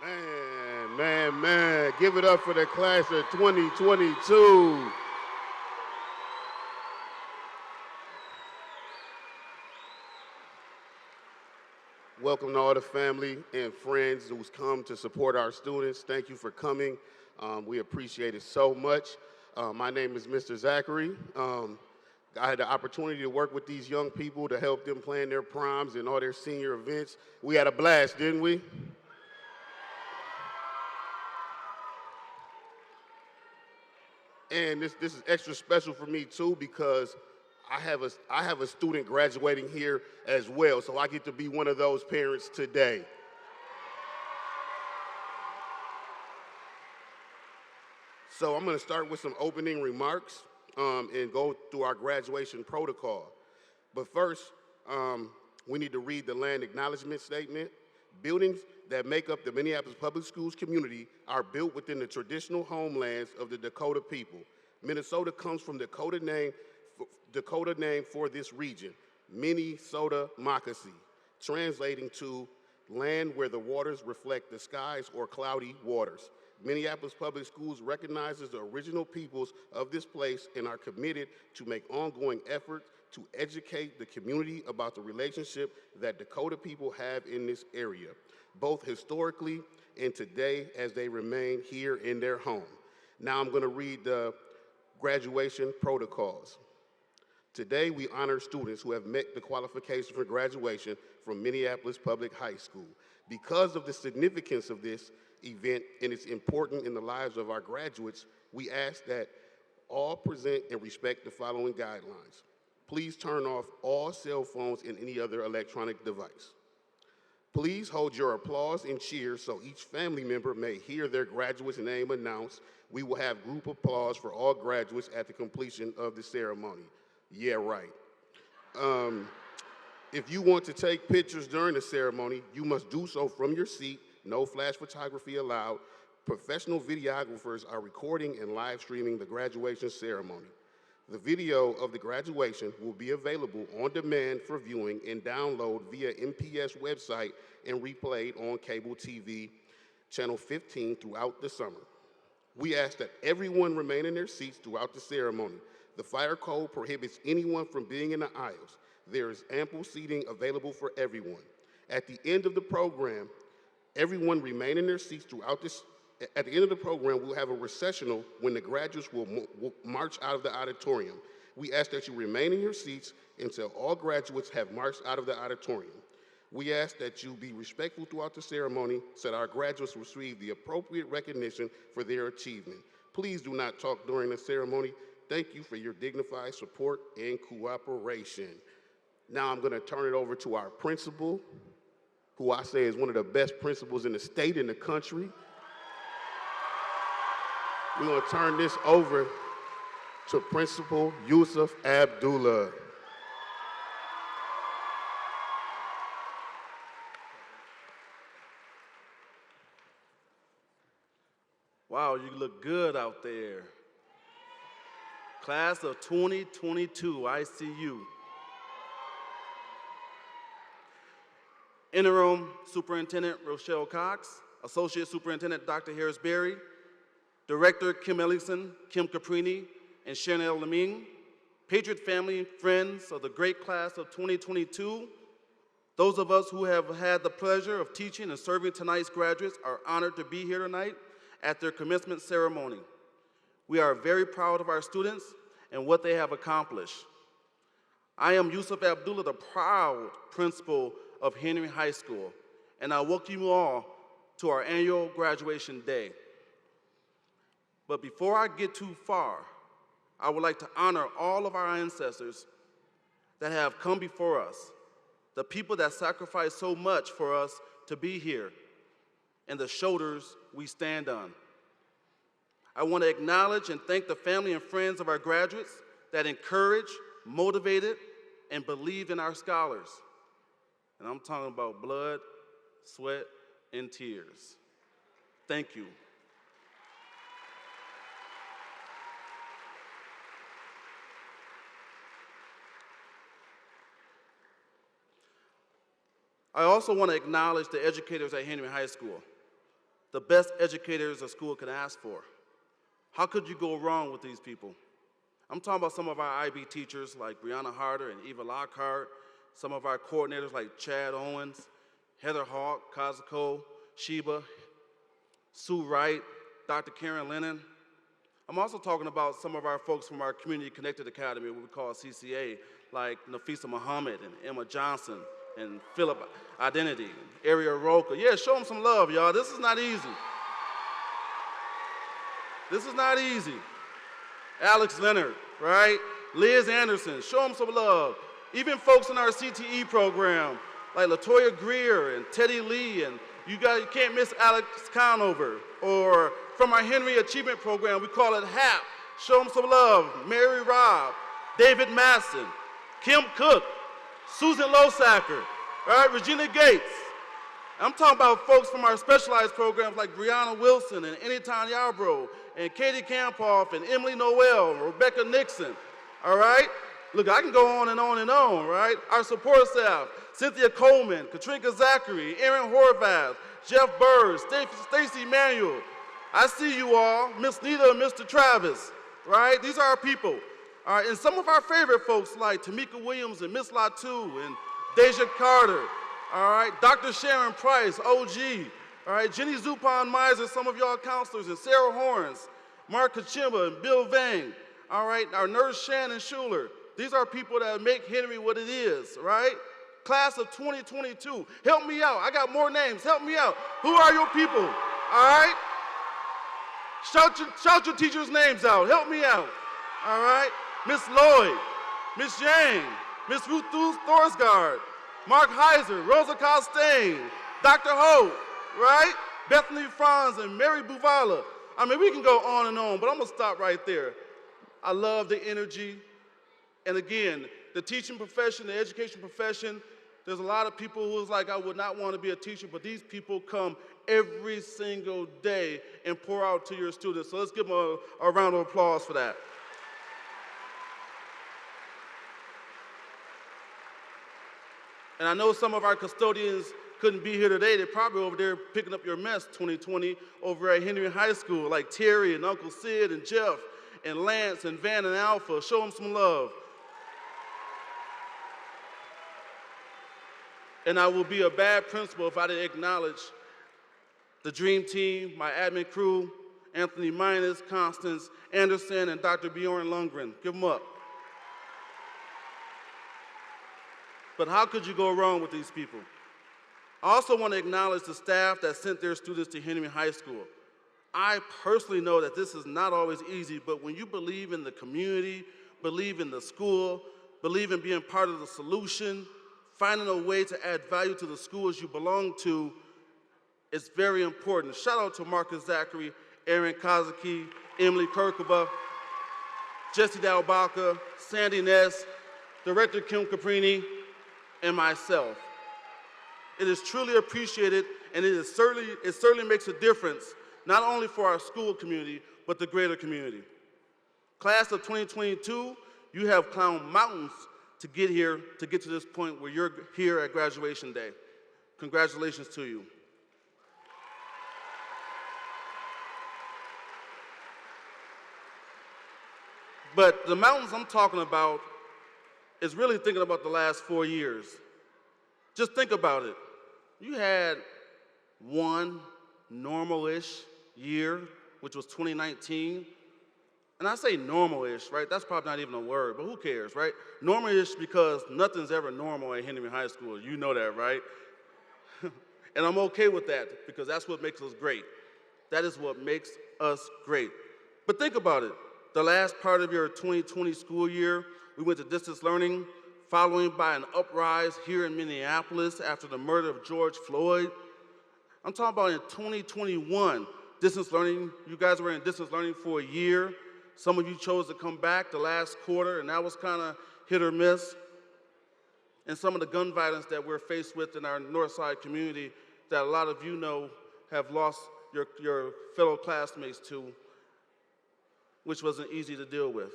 Man. Give it up for the class of 2022. Welcome to all the family and friends who's come to support our students. Thank you for coming. We appreciate it so much. My name is Mr. Zachary. I had the opportunity to work with these young people to help them plan their proms and all their senior events. We had a blast, didn't we? And this is extra special for me too because I have a student graduating here as well, so I get to be one of those parents today. So I'm going to start with some opening remarks and go through our graduation protocol. But first, we need to read the land acknowledgement statement. Buildings that make up the Minneapolis Public Schools community are built within the traditional homelands of the Dakota people. Minnesota comes from the Dakota name for this region, Minnesota Mokacy, translating to land where the waters reflect the skies or cloudy waters. Minneapolis Public Schools recognizes the original peoples of this place and are committed to make ongoing efforts to educate the community about the relationship that Dakota people have in this area, both historically and today as they remain here in their home. Now I'm going to read the graduation protocols. Today we honor students who have met the qualifications for graduation from Minneapolis Public High School. Because of the significance of this event and it's important in the lives of our graduates, we ask that all present and respect the following guidelines. Please turn off all cell phones and any other electronic device. Please hold your applause and cheers so each family member may hear their graduate's name announced. We will have group applause for all graduates at the completion of the ceremony. Yeah, right. If you want to take pictures during the ceremony, you must do so from your seat. No flash photography allowed. Professional videographers are recording and live streaming the graduation ceremony. The video of the graduation will be available on demand for viewing and download via MPS website and replayed on cable TV channel 15 throughout the summer. We ask that everyone remain in their seats throughout the ceremony. The fire code prohibits anyone from being in the aisles. There is ample seating available for everyone. At the end of the program, everyone remain in their seats throughout this. At the end of the program, we'll have a recessional when the graduates will march out of the auditorium. We ask that you remain in your seats until all graduates have marched out of the auditorium. We ask that you be respectful throughout the ceremony so that our graduates receive the appropriate recognition for their achievement. Please do not talk during the ceremony. Thank you for your dignified support and cooperation. Now I'm going to turn it over to our principal, who I say is one of the best principals in the state and the country. We're going to turn this over to Principal Yusuf Abdullah. Wow, you look good out there. Class of 2022, I see you. Interim Superintendent Rochelle Cox, Associate Superintendent Dr. Harris Berry, Director Kim Ellingson, Kim Caprini, and Chanel Leming, Patriot family and friends of the great class of 2022, those of us who have had the pleasure of teaching and serving tonight's graduates are honored to be here tonight at their commencement ceremony. We are very proud of our students and what they have accomplished. I am Yusuf Abdullah, the proud principal of Henry High School, and I welcome you all to our annual graduation day. But before I get too far, I would like to honor all of our ancestors that have come before us, the people that sacrificed so much for us to be here, and the shoulders we stand on. I want to acknowledge and thank the family and friends of our graduates that encourage, motivated, and believed in our scholars. And I'm talking about blood, sweat, and tears. Thank you. I also want to acknowledge the educators at Henry High School. the best educators a school can ask for. How could you go wrong with these people? I'm talking about some of our IB teachers like Brianna Harder and Eva Lockhart, some of our coordinators like Chad Owens, Heather Hawk, Kazuko, Sheba, Sue Wright, Dr. Karen Lennon. I'm also talking about some of our folks from our Community Connected Academy, what we call CCA, like Nafisa Muhammad and Emma Johnson and Philip Identity, and Ariel Roca. Yeah, show them some love, y'all. This is not easy. This is not easy. Alex Leonard, right? Liz Anderson, show them some love. Even folks in our CTE program, like LaToya Greer and Teddy Lee, and you can't miss Alex Conover. Or from our Henry Achievement Program, we call it HAP. Show them some love. Mary Robb, David Masson, Kim Cook, Susan Losacker, all right, Regina Gates. I'm talking about folks from our specialized programs like Brianna Wilson and Anytime Yarbrough and Katie Kampoff and Emily Noel, Rebecca Nixon, all right? Look, I can go on and on and on, right? Our support staff, Cynthia Coleman, Katrinka Zachary, Aaron Horvath, Jeff Burrs, Stacy Manuel. I see you all, Miss Nita and Mr. Travis, right? These are our people. All right, and some of our favorite folks like Tamika Williams and Miss Latu and Deja Carter, all right? Dr. Sharon Price, OG, all right? Jenny Zupan Miser, some of y'all counselors, and Sarah Horns, Mark Kachimba and Bill Vang, all right? Our nurse Shannon Schuler. These are people that make Henry what it is, right? Class of 2022, help me out. I got more names, help me out. Who are your people, all right? Shout your teachers' names out, help me out, all right? Miss Lloyd, Miss Yang, Miss Ruth Thorsgaard, Mark Heiser, Rosa Costain, Dr. Hope, right? Bethany Franz and Mary Buvala. I mean, we can go on and on, but I'm gonna stop right there. I love the energy. And again, the teaching profession, the education profession, there's a lot of people who's like, I would not want to be a teacher, but these people come every single day and pour out to your students. So let's give them a round of applause for that. And I know some of our custodians couldn't be here today. They're probably over there picking up your mess 2020 over at Henry High School, like Terry and Uncle Sid and Jeff and Lance and Van and Alpha. Show them some love. And I will be a bad principal if I didn't acknowledge the dream team, my admin crew, Anthony Minus, Constance Anderson, and Dr. Bjorn Lundgren. Give them up. But how could you go wrong with these people? I also want to acknowledge the staff that sent their students to Henry High School. I personally know that this is not always easy, but when you believe in the community, believe in the school, believe in being part of the solution, finding a way to add value to the schools you belong to, it's very important. Shout out to Marcus Zachary, Aaron Kazuki, Emily Kirkova, Jesse Dalbaca, Sandy Ness, Director Kim Caprini, and myself. It is truly appreciated, and it certainly makes a difference, not only for our school community, but the greater community. Class of 2022, you have climbed mountains to get to this point where you're here at graduation day. Congratulations to you. But the mountains I'm talking about is really thinking about the last 4 years. Just think about it. You had one normal-ish year, which was 2019. And I say normal-ish, right? That's probably not even a word, but who cares, right? Normal-ish because nothing's ever normal at Henry High School. You know that, right? And I'm okay with that because that's what makes us great. That is what makes us great. But think about it. The last part of your 2020 school year, we went to distance learning, following by an uprise here in Minneapolis after the murder of George Floyd. I'm talking about in 2021, distance learning. You guys were in distance learning for a year. Some of you chose to come back the last quarter, and that was kind of hit or miss. And some of the gun violence that we're faced with in our Northside community that a lot of you know have lost your fellow classmates to, which wasn't easy to deal with.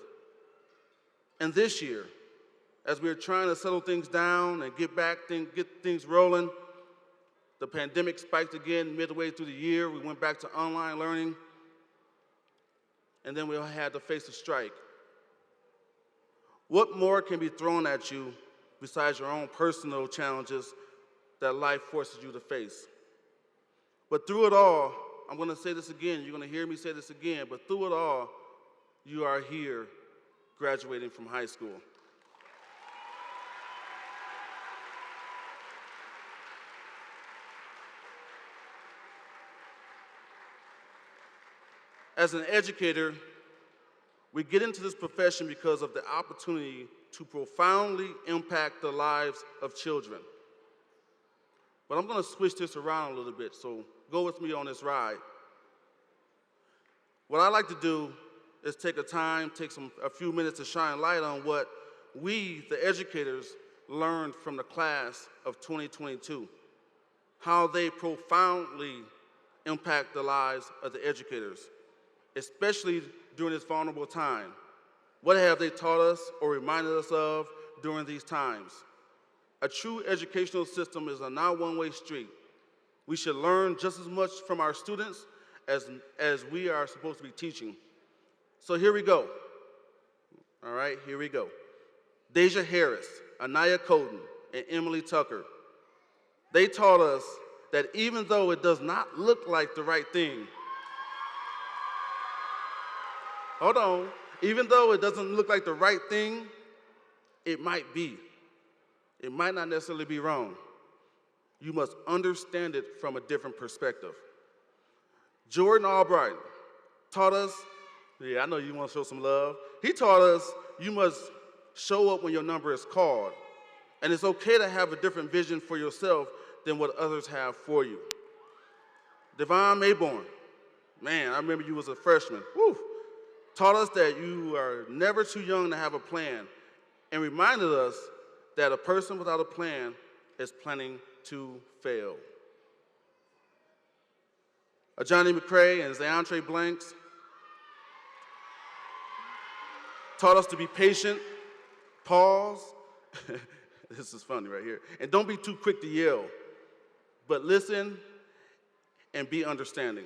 And this year, as we're trying to settle things down and get things rolling, The pandemic spiked again midway through the year. We went back to online learning, and then we had to face a strike. What more can be thrown at you besides your own personal challenges that life forces you to face? But through it all, I'm going to say this again, you're going to hear me say this again, but through it all, you are here graduating from high school. As an educator, we get into this profession because of the opportunity to profoundly impact the lives of children. But I'm going to switch this around a little bit, so go with me on this ride. What I like to do is take a few minutes to shine light on what we, the educators, learned from the class of 2022, how they profoundly impact the lives of the educators, especially during this vulnerable time. What have they taught us or reminded us of during these times? A true educational system is a not one-way street. We should learn just as much from our students as we are supposed to be teaching. So here we go. All right, here we go. Deja Harris, Anaya Coden, and Emily Tucker. They taught us that even though it does not look like the right thing, hold on, even though it doesn't look like the right thing, it might be. It might not necessarily be wrong. You must understand it from a different perspective. Jordan Albright taught us, yeah, I know you want to show some love. He taught us you must show up when your number is called. And it's okay to have a different vision for yourself than what others have for you. Devon Mayborn, man, I remember you was a freshman. Woo! Taught us that you are never too young to have a plan, and reminded us that a person without a plan is planning to fail. Johnny McCrae and Zayontre Blanks taught us to be patient, pause, this is funny right here, and don't be too quick to yell, but listen and be understanding.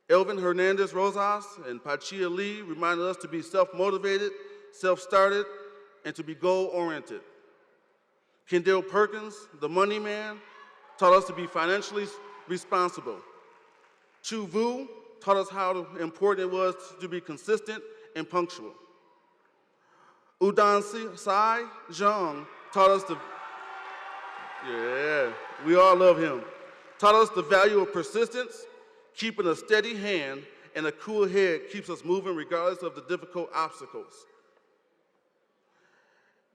Alvin Hernandez Rosas and Pachia Lee reminded us to be self-motivated, self-started, and to be goal-oriented. Kendall Perkins, the money man, taught us to be financially responsible. Chu Vu taught us how important it was to be consistent and punctual. Udon Sai Zhang taught us we all love him, taught us the value of persistence. Keeping a steady hand and a cool head keeps us moving regardless of the difficult obstacles.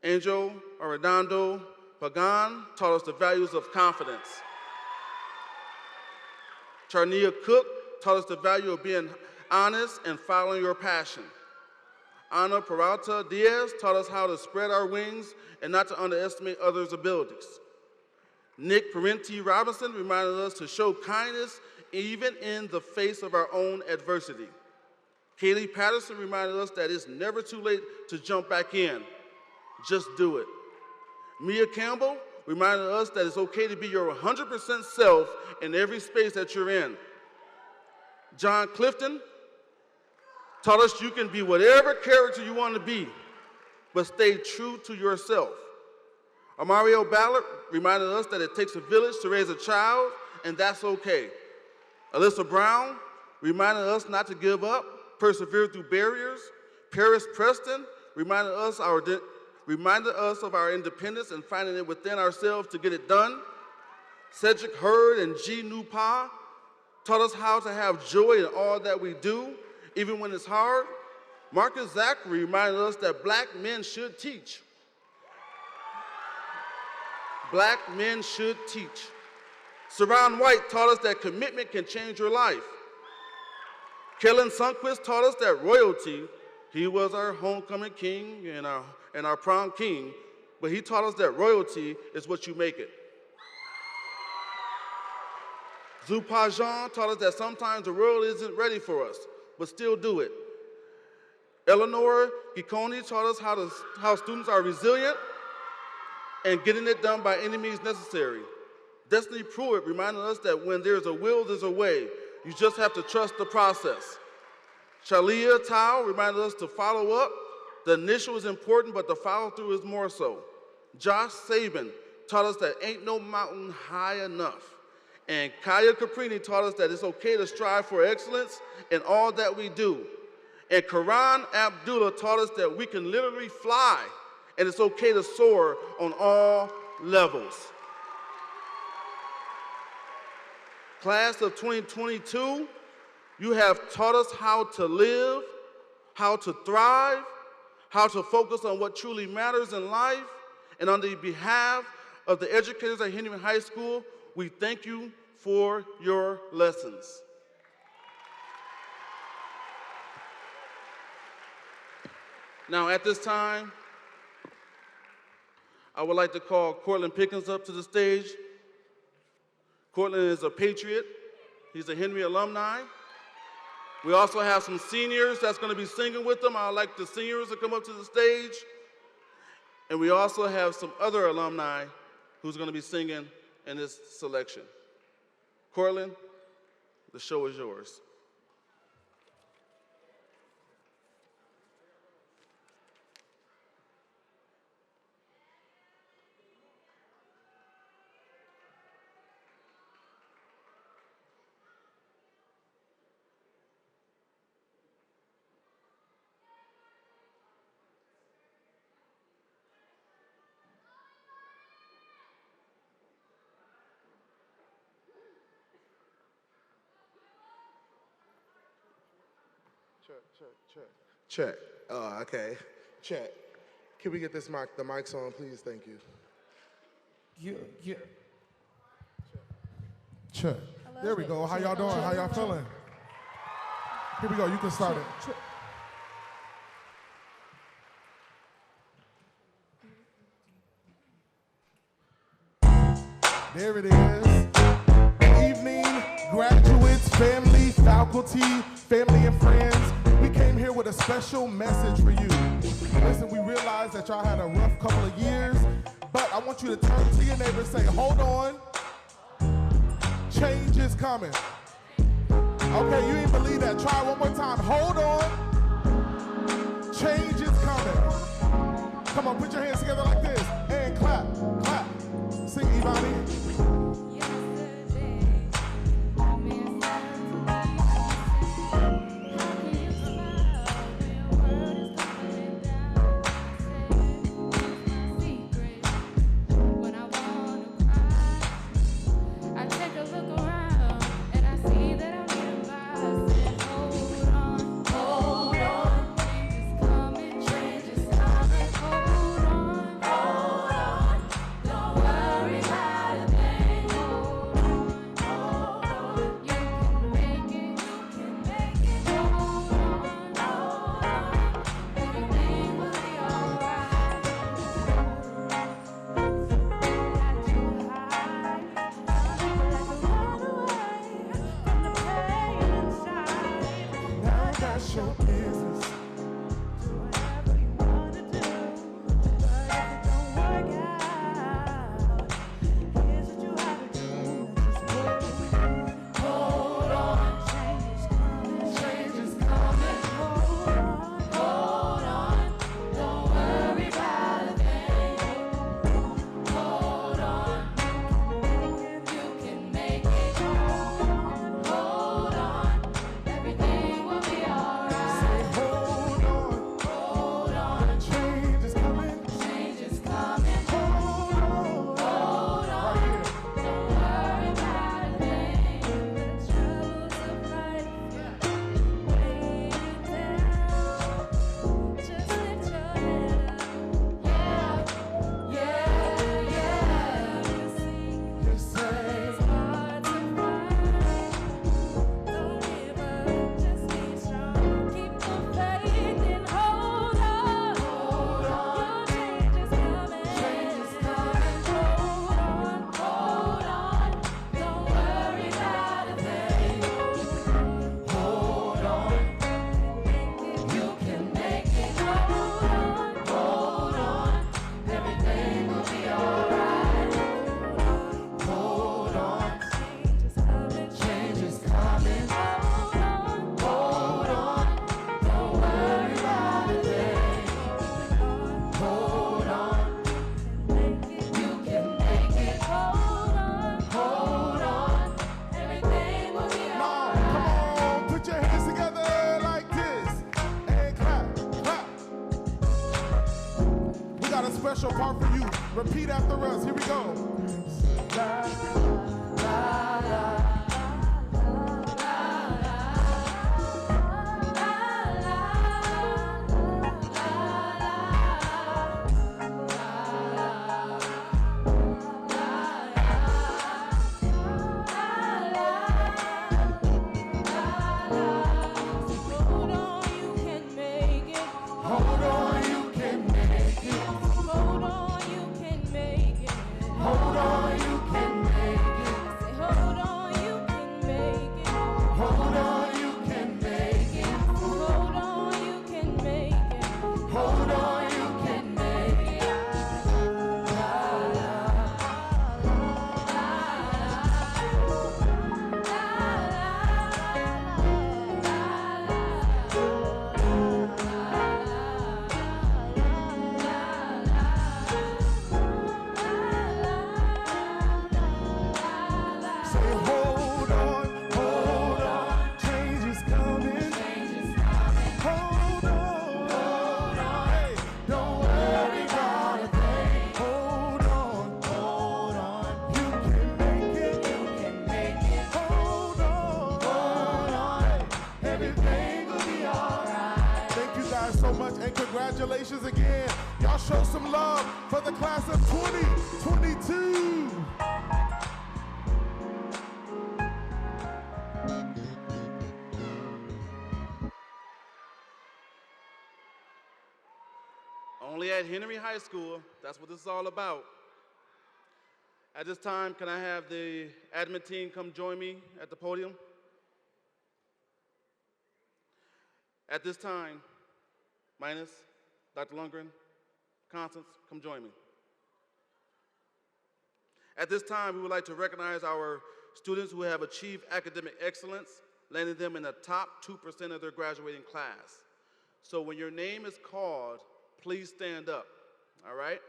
Angel Arredondo Pagan taught us the values of confidence. Charnia Cook taught us the value of being honest and following your passion. Ana Peralta Diaz taught us how to spread our wings and not to underestimate others' abilities. Nick Parenti Robinson reminded us to show kindness even in the face of our own adversity. Kaylee Patterson reminded us that it's never too late to jump back in. Just do it. Mia Campbell reminded us that it's okay to be your 100% self in every space that you're in. John Clifton taught us you can be whatever character you want to be, but stay true to yourself. Amario Ballard reminded us that it takes a village to raise a child, and that's okay. Alyssa Brown reminded us not to give up, persevere through barriers. Paris Preston reminded us of our independence and finding it within ourselves to get it done. Cedric Hurd and G. Nupa taught us how to have joy in all that we do, even when it's hard. Marcus Zachary reminded us that black men should teach. Black men should teach. Saran White taught us that commitment can change your life. Kellen Sundquist taught us that royalty, he was our homecoming king and our prom king, but he taught us that royalty is what you make it. Zhu Pajan taught us that sometimes the world isn't ready for us, but still do it. Eleanor Giconi taught us how students are resilient and getting it done by any means necessary. Destiny Pruitt reminded us that when there's a will, there's a way. You just have to trust the process. Shalia Tao reminded us to follow up. The initial is important, but the follow-through is more so. Josh Saban taught us that ain't no mountain high enough. And Kaya Caprini taught us that it's okay to strive for excellence in all that we do. And Karan Abdullah taught us that we can literally fly, and it's okay to soar on all levels. Class of 2022, you have taught us how to live, how to thrive, how to focus on what truly matters in life. And on the behalf of the educators at Henry High School, we thank you for your lessons. Now at this time, I would like to call Cortland Pickens up to the stage. Cortland is a patriot. He's a Henry alumni. We also have some seniors that's going to be singing with them. I'd like the seniors to come up to the stage. And we also have some other alumni who's going to be singing in this selection. Cortland, the show is yours. Check. Okay. Check. Can we get this mic, the mics on, please? Thank you. Yeah. Check. There we go. How y'all doing? How y'all feeling? Here we go. You can start it. There it is. Good evening, graduates, family, faculty, family and friends. We came here with a special message for you. Listen, we realize that y'all had a rough couple of years, but I want you to turn to your neighbor and say, hold on, change is coming. Okay, you didn't believe that. Try one more time. Hold on, change is coming. Come on, put your hands together like this, and clap, clap. Sing, Ivani. special part for you. Repeat after us. Here we go. La, la, la. Congratulations again. Y'all show some love for the class of 2022. Only at Henry High School, that's what this is all about. At this time, can I have the admin team come join me at the podium? At this time, Minus, Dr. Lundgren, Constance, come join me. At this time, we would like to recognize our students who have achieved academic excellence, landing them in the top 2% of their graduating class. So when your name is called, please stand up, all right?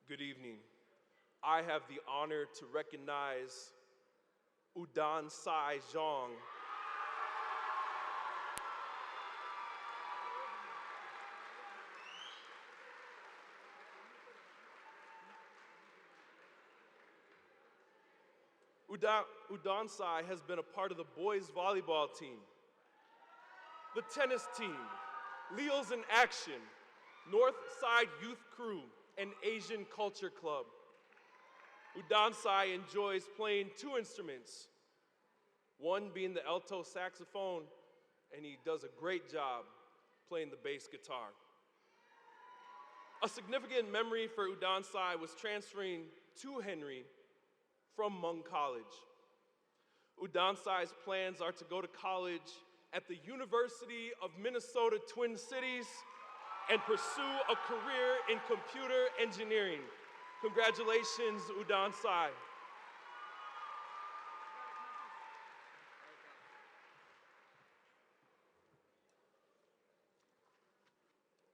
Good evening. I have the honor to recognize Udan Sai Zhang. Udan Sai has been a part of the boys volleyball team, the tennis team, Leos in Action, North Side Youth Crew, and Asian Culture Club. Udan Sai enjoys playing two instruments, one being the alto saxophone, and he does a great job playing the bass guitar. A significant memory for Udan Sai was transferring to Henry from Hmong College. Udan Sai's plans are to go to college at the University of Minnesota Twin Cities and pursue a career in computer engineering. Congratulations, Udan Sai.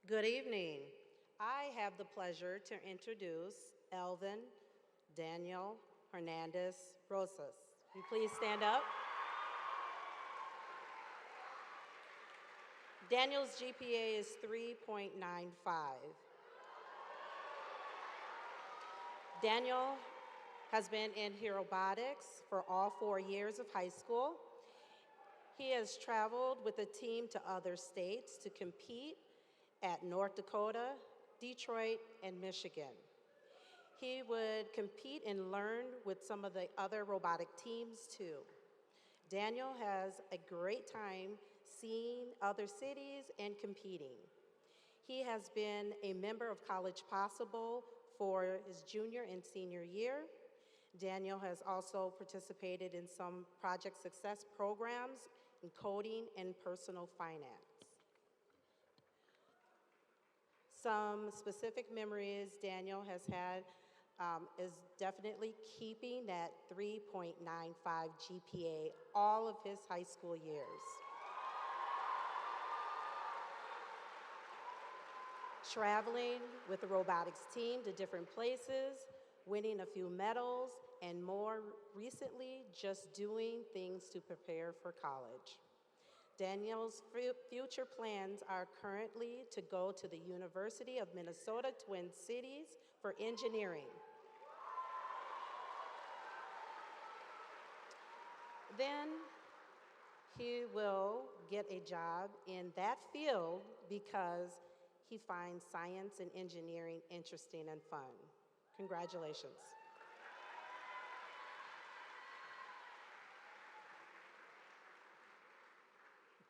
Good evening. I have the pleasure to introduce Alvin, Daniel, Hernandez, Rosas. You please stand up. Daniel's GPA is 3.95. Daniel has been in aerobautics for all 4 years of high school. He has traveled with a team to other states to compete at North Dakota, Detroit, and Michigan. He would compete and learn with some of the other robotic teams too. Daniel has a great time seeing other cities and competing. He has been a member of College Possible for his junior and senior year. Daniel has also participated in some project success programs in coding and personal finance. Some specific memories Daniel has had is definitely keeping that 3.95 GPA all of his high school years. Traveling with the robotics team to different places, winning a few medals, and more recently, just doing things to prepare for college. Daniel's future plans are currently to go to the University of Minnesota Twin Cities for engineering. Then he will get a job in that field because he finds science and engineering interesting and fun. Congratulations.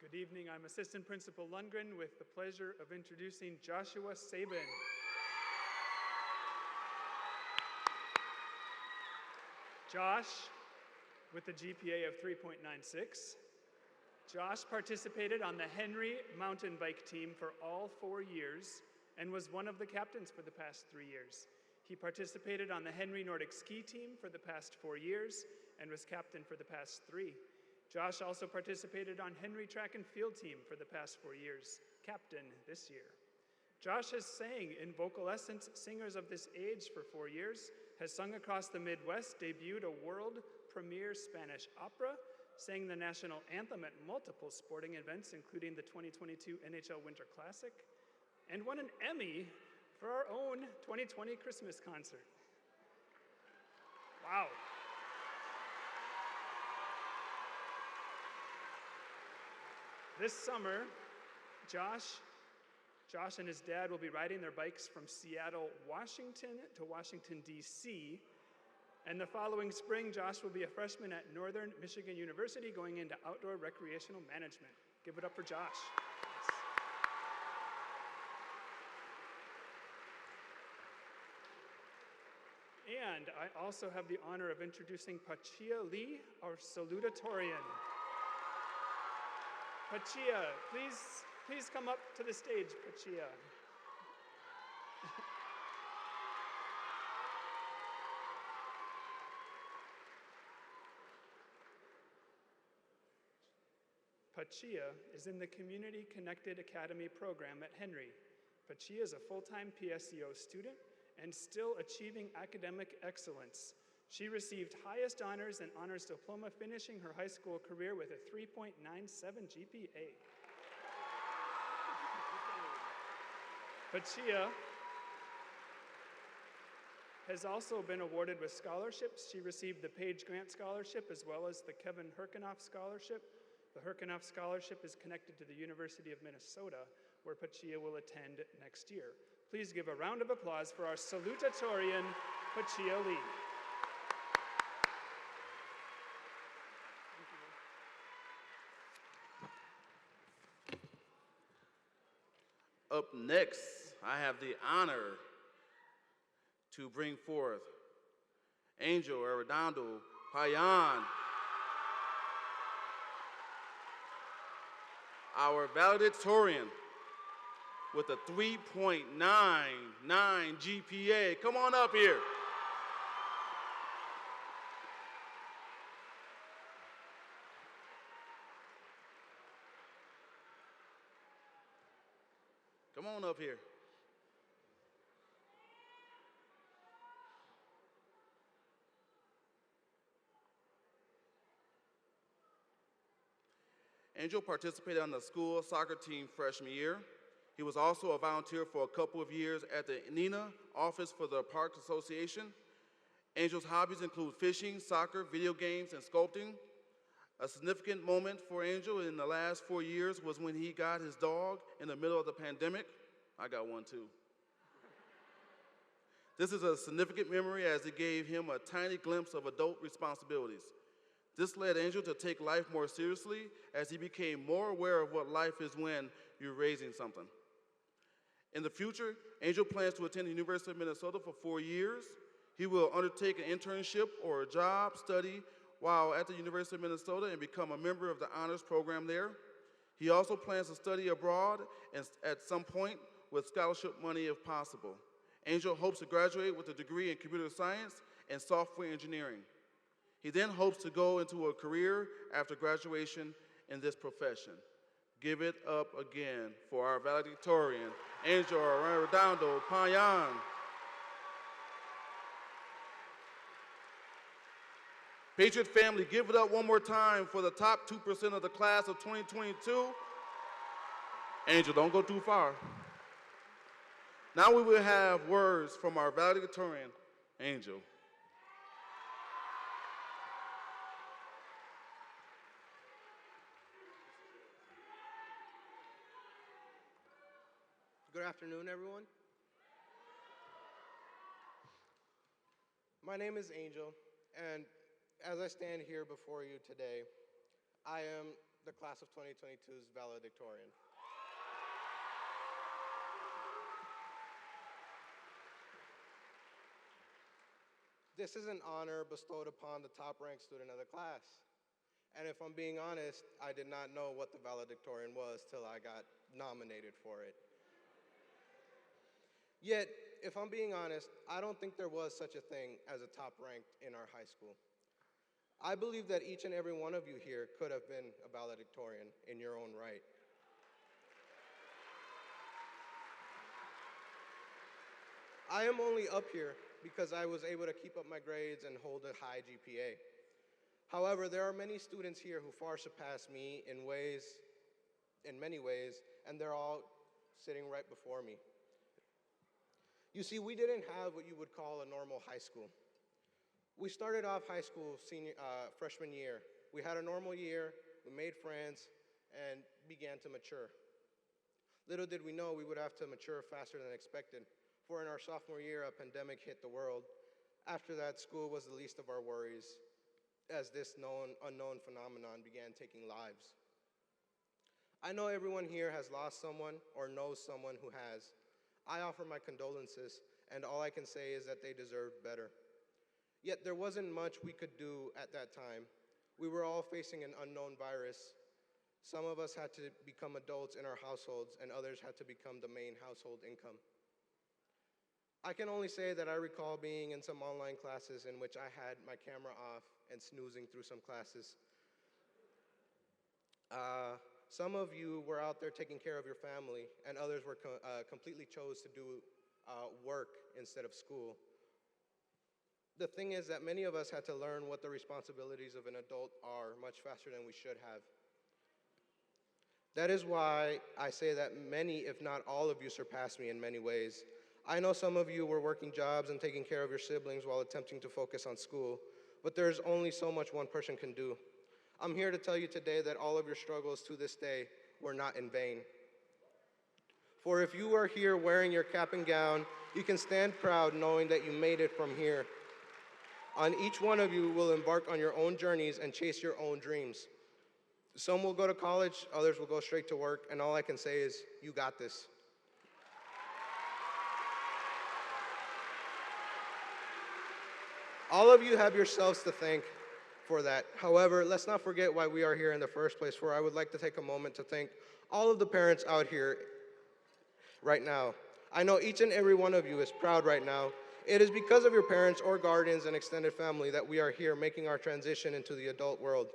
Good evening. I'm Assistant Principal Lundgren with the pleasure of introducing Joshua Sabin. Josh, with a GPA of 3.96. Josh participated on the Henry mountain bike team for all 4 years and was one of the captains for the past 3 years. He participated on the Henry Nordic ski team for the past 4 years and was captain for the past 3. Josh also participated on Henry track and field team for the past 4 years, captain this year. Josh has sang in Vocal Essence Singers of This Age for 4 years, has sung across the Midwest, debuted a world premiere Spanish opera, sang the national anthem at multiple sporting events, including the 2022 NHL Winter Classic, and won an Emmy for our own 2020 Christmas concert. Wow. This summer, Josh and his dad will be riding their bikes from Seattle, Washington to Washington, D.C. And the following spring, Josh will be a freshman at Northern Michigan University going into outdoor recreational management. Give it up for Josh. And I also have the honor of introducing Pachia Lee, our salutatorian. Pachia, please come up to the stage, Pachia. Pachia is in the Community Connected Academy program at Henry. Pachia is a full-time PSEO student and still achieving academic excellence. She received highest honors and honors diploma, finishing her high school career with a 3.97 GPA. Pachia has also been awarded with scholarships. She received the Page Grant Scholarship as well as the Kevin Herkenoff Scholarship. The Herkenoff Scholarship is connected to the University of Minnesota, where Pachia will attend next year. Please give a round of applause for our salutatorian, Pachia Lee. Up next, I have the honor to bring forth Angel Arredondo Payan, our valedictorian with a 3.99 GPA. Come on up here. Come on up here. Angel participated on the school soccer team freshman year. He was also a volunteer for a couple of years at the NENA office for the Parks Association. Angel's hobbies include fishing, soccer, video games, and sculpting. A significant moment for Angel in the last 4 years was when he got his dog in the middle of the pandemic. I got one too. This is a significant memory as it gave him a tiny glimpse of adult responsibilities. This led Angel to take life more seriously as he became more aware of what life is when you're raising something. In the future, Angel plans to attend the University of Minnesota for 4 years. He will undertake an internship or a job study while at the University of Minnesota and become a member of the honors program there. He also plans to study abroad and at some point with scholarship money if possible. Angel hopes to graduate with a degree in computer science and software engineering. He then hopes to go into a career after graduation in this profession. Give it up again for our valedictorian, Angel Arredondo Payan. Patriot family, give it up one more time for the top 2% of the class of 2022. Angel, don't go too far. Now we will have words from our valedictorian, Angel. Good afternoon, everyone. My name is Angel, and as I stand here before you today, I am the class of 2022's valedictorian. This is an honor bestowed upon the top-ranked student of the class. And if I'm being honest, I did not know what the valedictorian was till I got nominated for it. Yet, if I'm being honest, I don't think there was such a thing as a top-ranked in our high school. I believe that each and every one of you here could have been a valedictorian in your own right. I am only up here because I was able to keep up my grades and hold a high GPA. However, there are many students here who far surpass me in many ways, and they're all sitting right before me. You see, we didn't have what you would call a normal high school. We started off high school freshman year. We had a normal year, we made friends, and began to mature. Little did we know we would have to mature faster than expected, for in our sophomore year, a pandemic hit the world. After that, school was the least of our worries, as this unknown phenomenon began taking lives. I know everyone here has lost someone or knows someone who has. I offer my condolences, and all I can say is that they deserved better. Yet there wasn't much we could do at that time. We were all facing an unknown virus. Some of us had to become adults in our households, and others had to become the main household income. I can only say that I recall being in some online classes in which I had my camera off and snoozing through some classes. Some of you were out there taking care of your family, and others were completely chose to do work instead of school. The thing is that many of us had to learn what the responsibilities of an adult are much faster than we should have. That is why I say that many, if not all of you, surpassed me in many ways. I know some of you were working jobs and taking care of your siblings while attempting to focus on school, but there's only so much one person can do. I'm here to tell you today that all of your struggles to this day were not in vain. For if you are here wearing your cap and gown, you can stand proud knowing that you made it from here. On each one of you will embark on your own journeys and chase your own dreams. Some will go to college, others will go straight to work, and all I can say is, you got this. All of you have yourselves to thank for that. However, let's not forget why we are here in the first place, for I would like to take a moment to thank all of the parents out here right now. I know each and every one of you is proud right now. It is because of your parents or guardians and extended family that we are here making our transition into the adult world.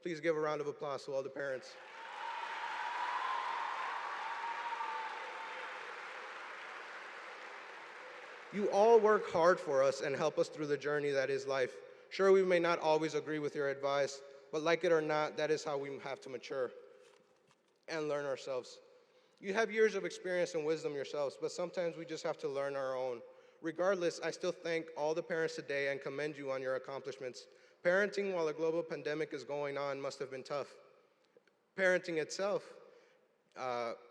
Please give a round of applause to all the parents. You all work hard for us and help us through the journey that is life. Sure, we may not always agree with your advice, but like it or not, that is how we have to mature and learn ourselves. You have years of experience and wisdom yourselves, but sometimes we just have to learn our own. Regardless, I still thank all the parents today and commend you on your accomplishments. Parenting while a global pandemic is going on must have been tough. Parenting itself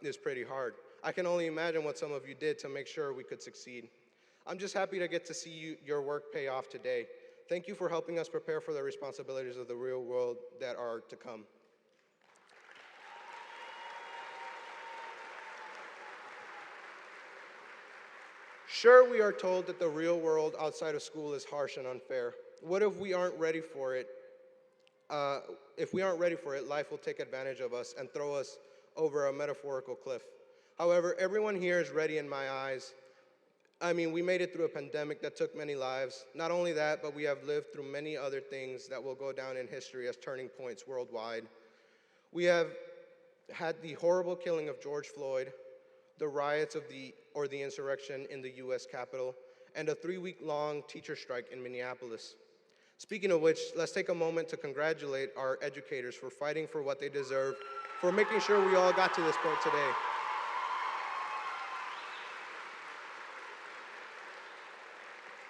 is pretty hard. I can only imagine what some of you did to make sure we could succeed. I'm just happy to get to see your work pay off today. Thank you for helping us prepare for the responsibilities of the real world that are to come. Sure, we are told that the real world outside of school is harsh and unfair. What if we aren't ready for it? If we aren't ready for it, life will take advantage of us and throw us over a metaphorical cliff. However, everyone here is ready in my eyes. I mean, we made it through a pandemic that took many lives. Not only that, but we have lived through many other things that will go down in history as turning points worldwide. We have had the horrible killing of George Floyd, the riots of the insurrection in the US Capitol, and a 3-week-long teacher strike in Minneapolis. Speaking of which, let's take a moment to congratulate our educators for fighting for what they deserve, for making sure we all got to this point today.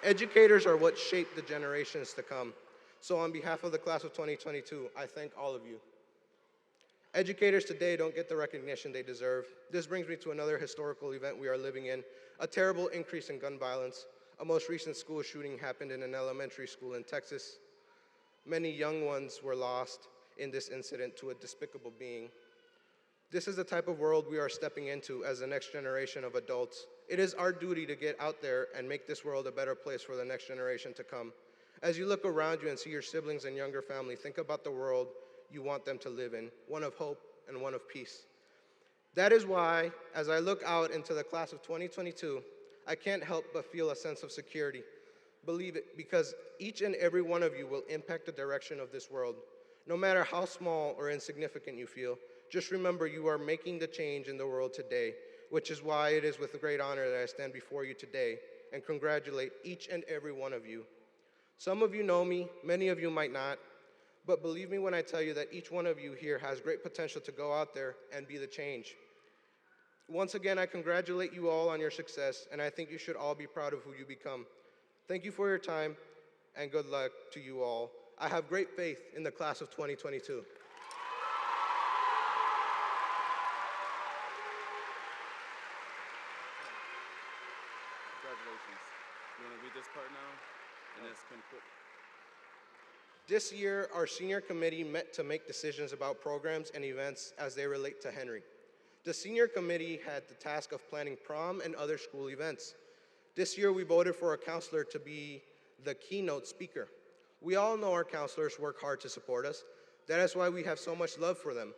Educators are what shape the generations to come. So on behalf of the class of 2022, I thank all of you. Educators today don't get the recognition they deserve. This brings me to another historical event we are living in, a terrible increase in gun violence. A most recent school shooting happened in an elementary school in Texas. Many young ones were lost in this incident to a despicable being. This is the type of world we are stepping into as the next generation of adults. It is our duty to get out there and make this world a better place for the next generation to come. As you look around you and see your siblings and younger family, think about the world you want them to live in, one of hope and one of peace. That is why, as I look out into the class of 2022, I can't help but feel a sense of security. Believe it, because each and every one of you will impact the direction of this world. No matter how small or insignificant you feel, just remember you are making the change in the world today, which is why it is with great honor that I stand before you today and congratulate each and every one of you. Some of you know me, many of you might not, but believe me when I tell you that each one of you here has great potential to go out there and be the change. Once again, I congratulate you all on your success, and I think you should all be proud of who you become. Thank you for your time, and good luck to you all. I have great faith in the class of 2022. Congratulations. You want to read this part now? And it's complete. This year, our senior committee met to make decisions about programs and events as they relate to Henry. The senior committee had the task of planning prom and other school events. This year, we voted for a counselor to be the keynote speaker. We all know our counselors work hard to support us. That is why we have so much love for them.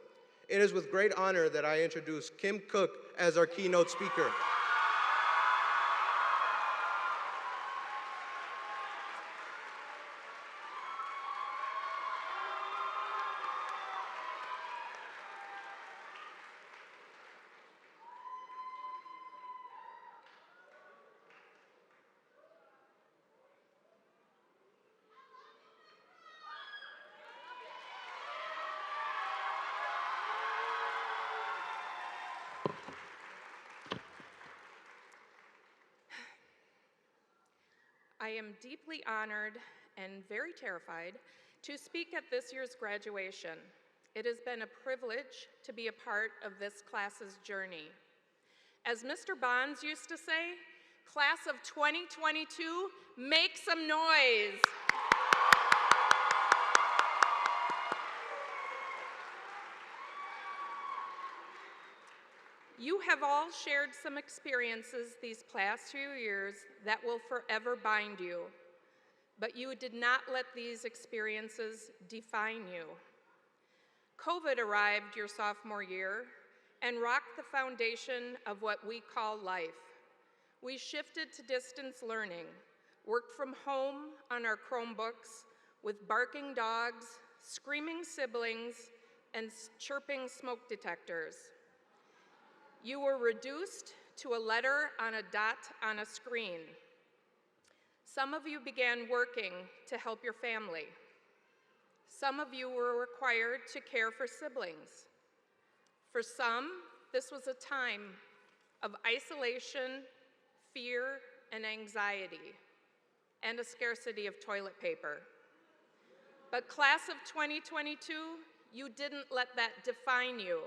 It is with great honor that I introduce Kim Cook as our keynote speaker. I am deeply honored and very terrified to speak at this year's graduation. It has been a privilege to be a part of this class's journey. As Mr. Bonds used to say, class of 2022, make some noise. You have all shared some experiences these past few years that will forever bind you, but you did not let these experiences define you. COVID arrived your sophomore year and rocked the foundation of what we call life. We shifted to distance learning, worked from home on our Chromebooks with barking dogs, screaming siblings, and chirping smoke detectors. You were reduced to a letter on a dot on a screen. Some of you began working to help your family. Some of you were required to care for siblings. For some, this was a time of isolation, fear, and anxiety, and a scarcity of toilet paper. But class of 2022, you didn't let that define you.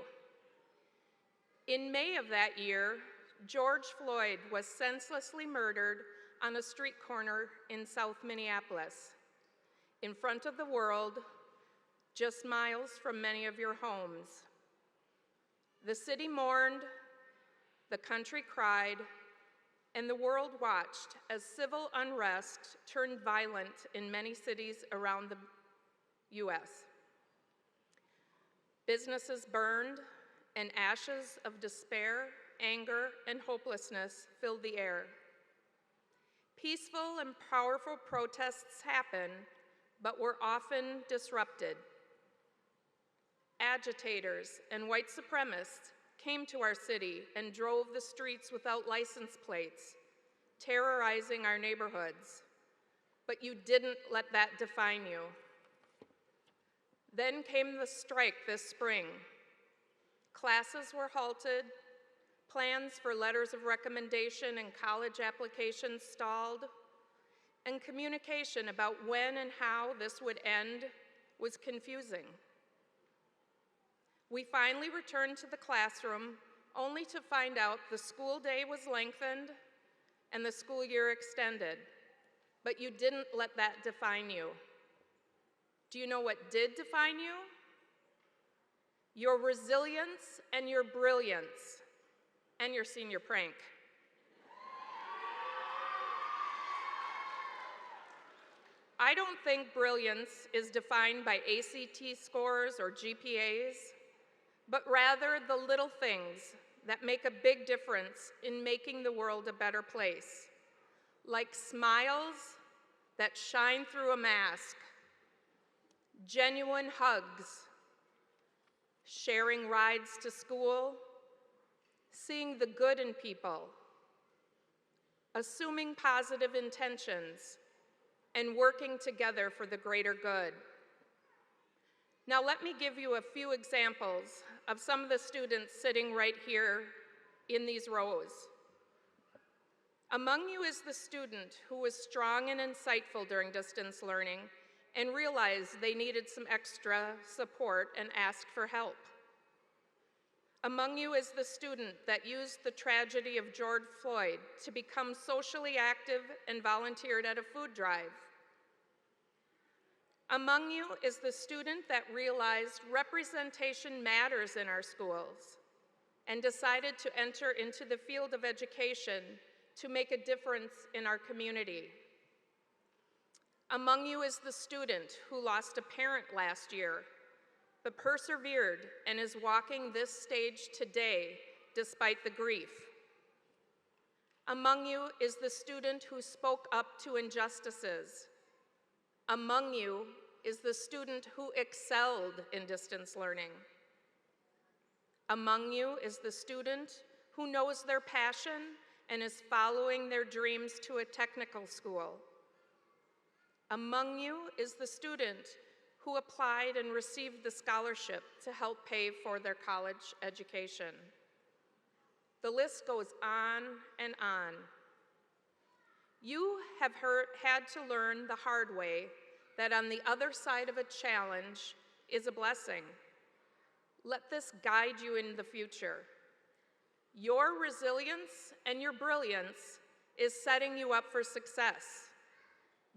In May of that year, George Floyd was senselessly murdered on a street corner in South Minneapolis, in front of the world, just miles from many of your homes. The city mourned, the country cried, and the world watched as civil unrest turned violent in many cities around the US. Businesses burned, and ashes of despair, anger, and hopelessness filled the air. Peaceful and powerful protests happen, but were often disrupted. Agitators and white supremacists came to our city and drove the streets without license plates, terrorizing our neighborhoods. but you didn't let that define you. Then came the strike this spring. Classes were halted, plans for letters of recommendation and college applications stalled, and communication about when and how this would end was confusing. We finally returned to the classroom only to find out the school day was lengthened and the school year extended, but you didn't let that define you. Do you know what did define you? Your resilience and your brilliance and your senior prank. I don't think brilliance is defined by ACT scores or GPAs, but rather the little things that make a big difference in making the world a better place, like smiles that shine through a mask, genuine hugs, sharing rides to school, seeing the good in people, assuming positive intentions, and working together for the greater good. Now let me give you a few examples of some of the students sitting right here in these rows. Among you is the student who was strong and insightful during distance learning and realized they needed some extra support and asked for help. Among you is the student that used the tragedy of George Floyd to become socially active and volunteered at a food drive. Among you is the student that realized representation matters in our schools and decided to enter into the field of education to make a difference in our community. Among you is the student who lost a parent last year, but persevered and is walking this stage today despite the grief. Among you is the student who spoke up to injustices. Among you is the student who excelled in distance learning. Among you is the student who knows their passion and is following their dreams to a technical school. Among you is the student who applied and received the scholarship to help pay for their college education. The list goes on and on. You have had to learn the hard way that on the other side of a challenge is a blessing. Let this guide you in the future. Your resilience and your brilliance is setting you up for success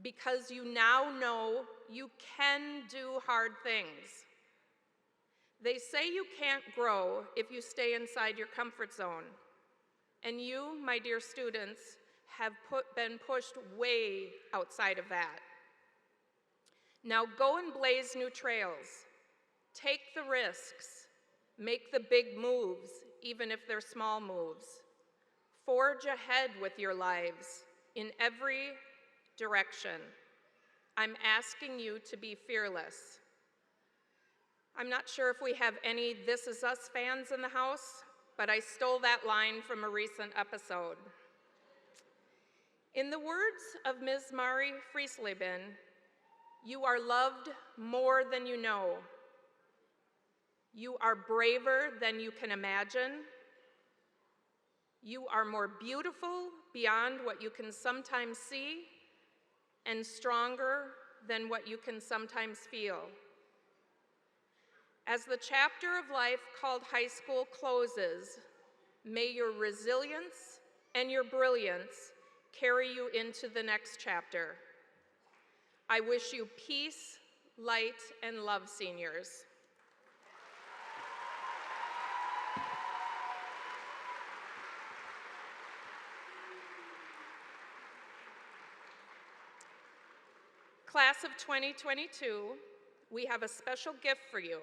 because you now know you can do hard things. They say you can't grow if you stay inside your comfort zone. And you, my dear students, have been pushed way outside of that. Now go and blaze new trails. Take the risks. Make the big moves, even if they're small moves. Forge ahead with your lives in every direction. I'm asking you to be fearless. I'm not sure if we have any This Is Us fans in the house, but I stole that line from a recent episode. In the words of Ms. Mari Friesleben, you are loved more than you know. You are braver than you can imagine. You are more beautiful beyond what you can sometimes see and stronger than what you can sometimes feel. As the chapter of life called high school closes, may your resilience and your brilliance carry you into the next chapter. I wish you peace, light, and love, seniors. Class of 2022, we have a special gift for you.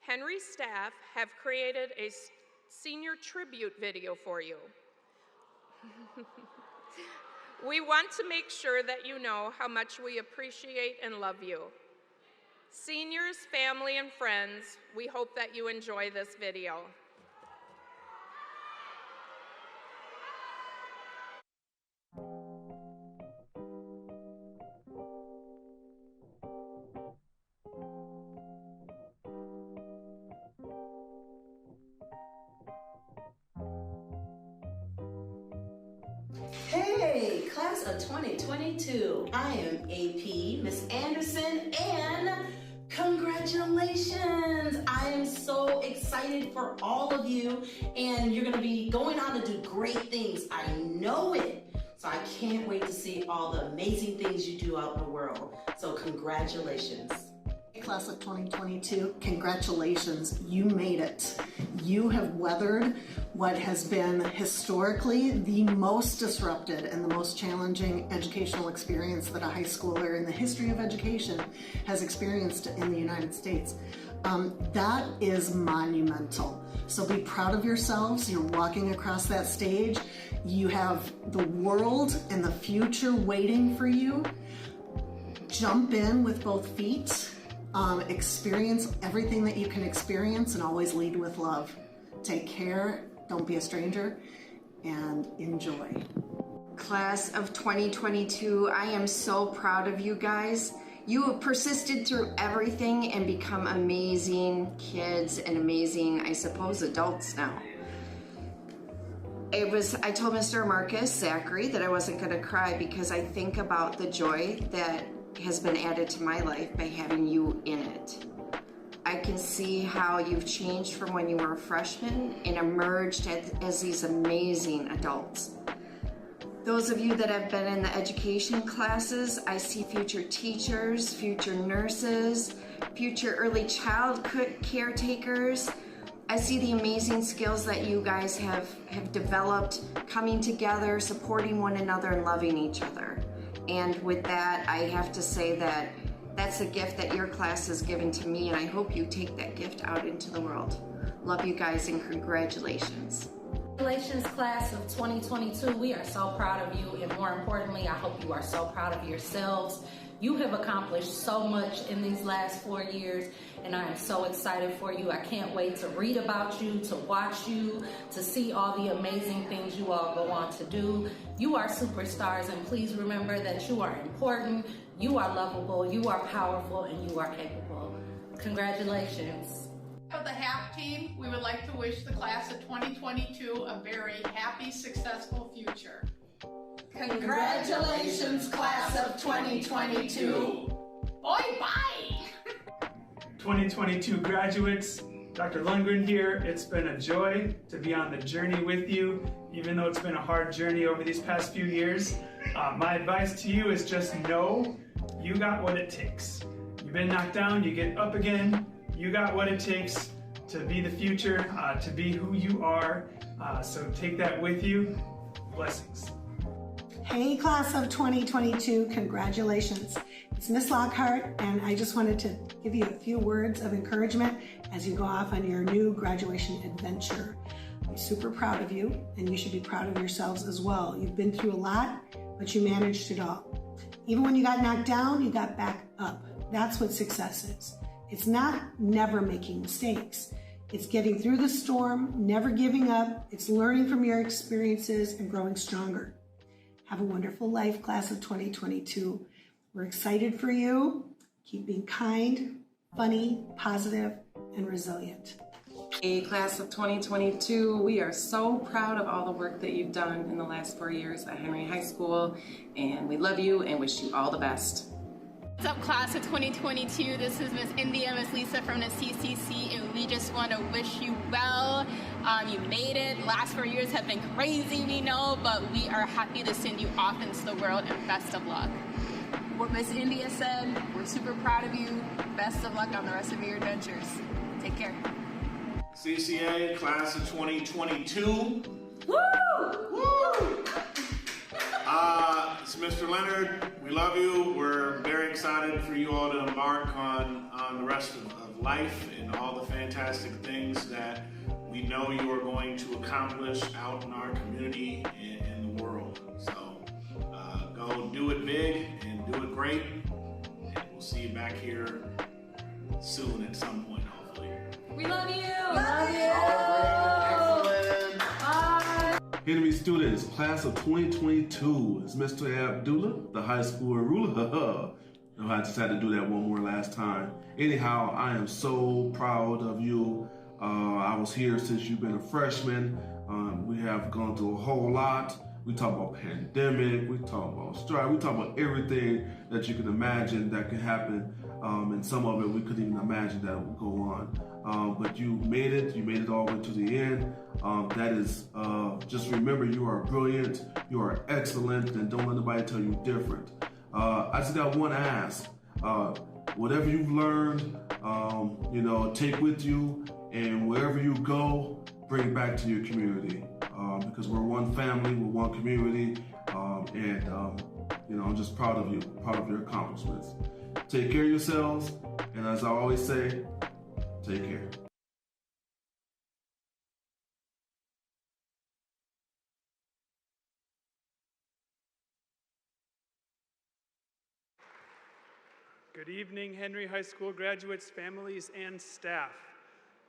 Henry's staff have created a senior tribute video for you. We want to make sure that you know how much we appreciate and love you. Seniors, family, and friends, we hope that you enjoy this video. of 2022. I am AP Miss Anderson, and congratulations! I am so excited for all of you, and you're going to be going on to do great things. I know it. So I can't wait to see all the amazing things you do out in the world. So congratulations. Class of 2022, congratulations, you made it. You have weathered what has been historically the most disrupted and the most challenging educational experience that a high schooler in the history of education has experienced in the United States. That is monumental. So be proud of yourselves. You're walking across that stage. You have the world and the future waiting for you. Jump in with both feet. Experience everything that you can experience and always lead with love. Take care, don't be a stranger, and enjoy. Class of 2022, I am so proud of you guys. You have persisted through everything and become amazing kids and amazing, I suppose, adults now. I told Mr. Marcus Zachary that I wasn't gonna cry because I think about the joy that has been added to my life by having you in it. I can see how you've changed from when you were a freshman and emerged as these amazing adults. Those of you that have been in the education classes, I see future teachers, future nurses, future early child caretakers. I see the amazing skills that you guys have developed, coming together, supporting one another, and loving each other. And with that, I have to say that that's a gift that your class has given to me, and I hope you take that gift out into the world. Love you guys and congratulations. Congratulations, class of 2022. We are so proud of you, and more importantly, I hope you are so proud of yourselves. You have accomplished so much in these last 4 years, and I am so excited for you. I can't wait to read about you, to watch you, to see all the amazing things you all go on to do. You are superstars, and please remember that you are important, you are lovable, you are powerful, and you are capable. Congratulations. For the HAP team, we would like to wish the class of 2022 a very happy, successful future. Congratulations, class of 2022. Boy, bye! 2022 graduates, Dr. Lundgren here. It's been a joy to be on the journey with you, even though it's been a hard journey over these past few years. My advice to you is just know you got what it takes. You've been knocked down, you get up again. You got what it takes to be the future, to be who you are. So take that with you. Blessings. Hey, class of 2022, congratulations. It's Miss Lockhart, and I just wanted to give you a few words of encouragement as you go off on your new graduation adventure. I'm super proud of you, and you should be proud of yourselves as well. You've been through a lot, but you managed it all. Even when you got knocked down, you got back up. That's what success is. It's not never making mistakes. It's getting through the storm, never giving up. It's learning from your experiences and growing stronger. Have a wonderful life, class of 2022. We're excited for you. Keep being kind, funny, positive, and resilient. Hey, class of 2022, we are so proud of all the work that you've done in the last 4 years at Henry High School, and we love you and wish you all the best. What's up, class of 2022? This is Miss India, Miss Lisa from the CCC, and we just want to wish you well. You made it. The last 4 years have been crazy, we know, but we are happy to send you off into the world, and best of luck. What Miss India said, we're super proud of you. Best of luck on the rest of your adventures. Take care. CCA, class of 2022. Woo! Woo! It's Mr. Leonard. We love you. We're very excited for you all to embark on the rest of life and all the fantastic things that we know you are going to accomplish out in our community and in the world. So go do it big and do it great. And we'll see you back here soon at some point, hopefully. We love you. Love you. Excellent. Bye. Enemy students, class of 2022 is Mr. Abdullah, the high school ruler. No, I just had to do that one more last time. Anyhow, I am so proud of you. I was here since you've been a freshman. We have gone through a whole lot. We talk about pandemic, we talk about strike, we talk about everything that you can imagine that could happen, and some of it we couldn't even imagine that would go on. But you made it all the way to the end. That is, just remember, you are brilliant, you are excellent, and don't let anybody tell you different. I just got one ask. Whatever you've learned, take with you, and wherever you go, bring it back to your community. Because we're one family, we're one community, and I'm just proud of you, proud of your accomplishments. Take care of yourselves, and as I always say, take care. Good evening, Henry High School graduates, families, and staff.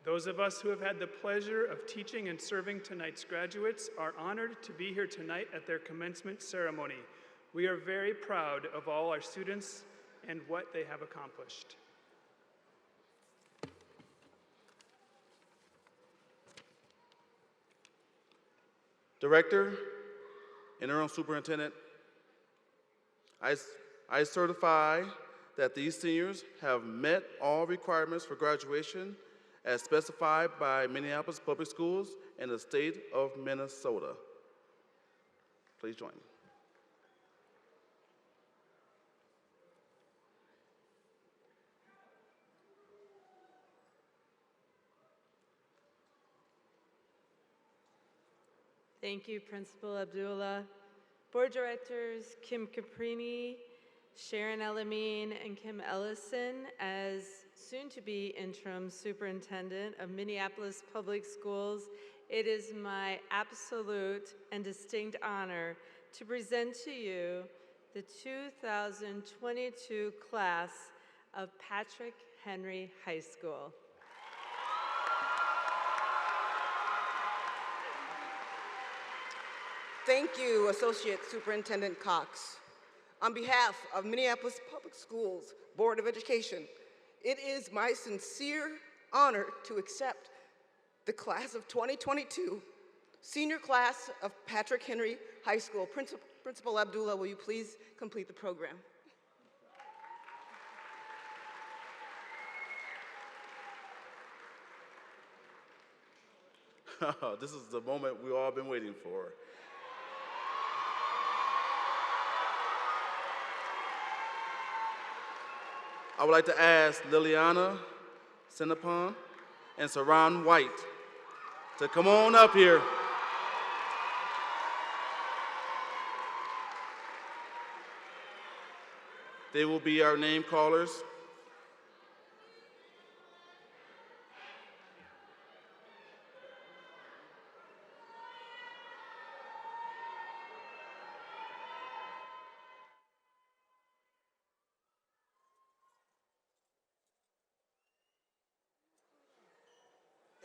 Those of us who have had the pleasure of teaching and serving tonight's graduates are honored to be here tonight at their commencement ceremony. We are very proud of all our students and what they have accomplished. Director, Interim Superintendent, I certify that these seniors have met all requirements for graduation as specified by Minneapolis Public Schools and the state of Minnesota. Please join me. Thank you, Principal Abdullah. Board Directors Kim Caprini, Sharon Elamine, and Kim Ellison, as soon-to-be interim superintendent of Minneapolis Public Schools, it is my absolute and distinct honor to present to you the 2022 class of Patrick Henry High School. Thank you, Associate Superintendent Cox. On behalf of Minneapolis Public Schools Board of Education, it is my sincere honor to accept the class of 2022, senior class of Patrick Henry High School. Principal Abdullah, will you please complete the program? This is the moment we've all been waiting for. I would like to ask Liliana Sinapon and Saran White to come on up here. They will be our name callers.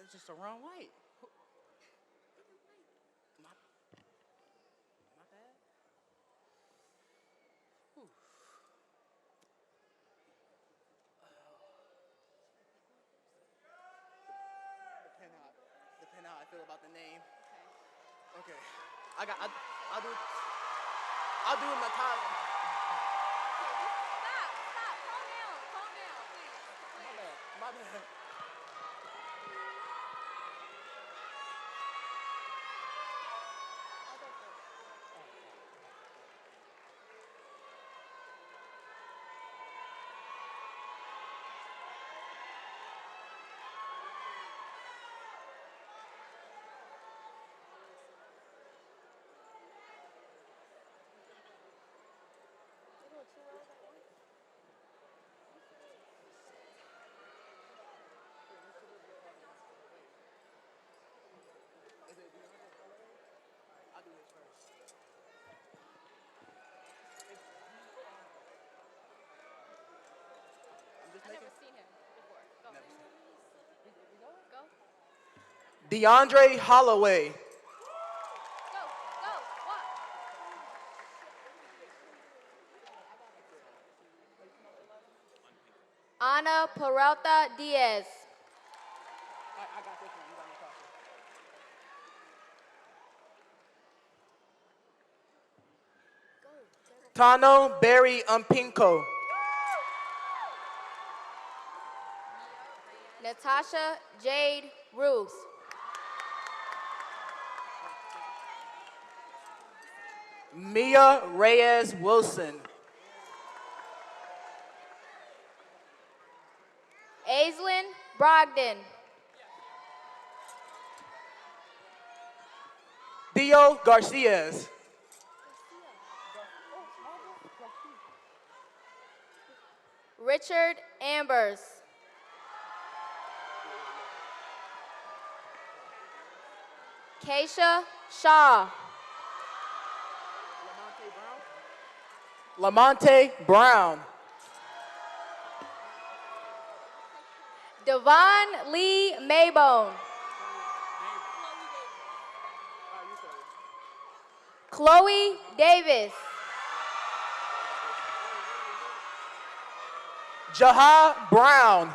It's just a wrong white. My bad. Whew. Depend how I feel about the name. Okay. I'll do it my time. Stop. Calm down, please. My bad. I've never seen him before. Go. DeAndre Holloway. Go. Walk. Ana Peralta Diaz. I got this one. You got me Tano Barry Umpinko. Natasha Jade Ruth. Mia Reyes Wilson. Aislinn Brogdon. Theo Garcias. Richard Ambers. Keisha Shaw. Lamonte Brown. Devon Lee Maybone. Chloe Davis. Jaha Brown.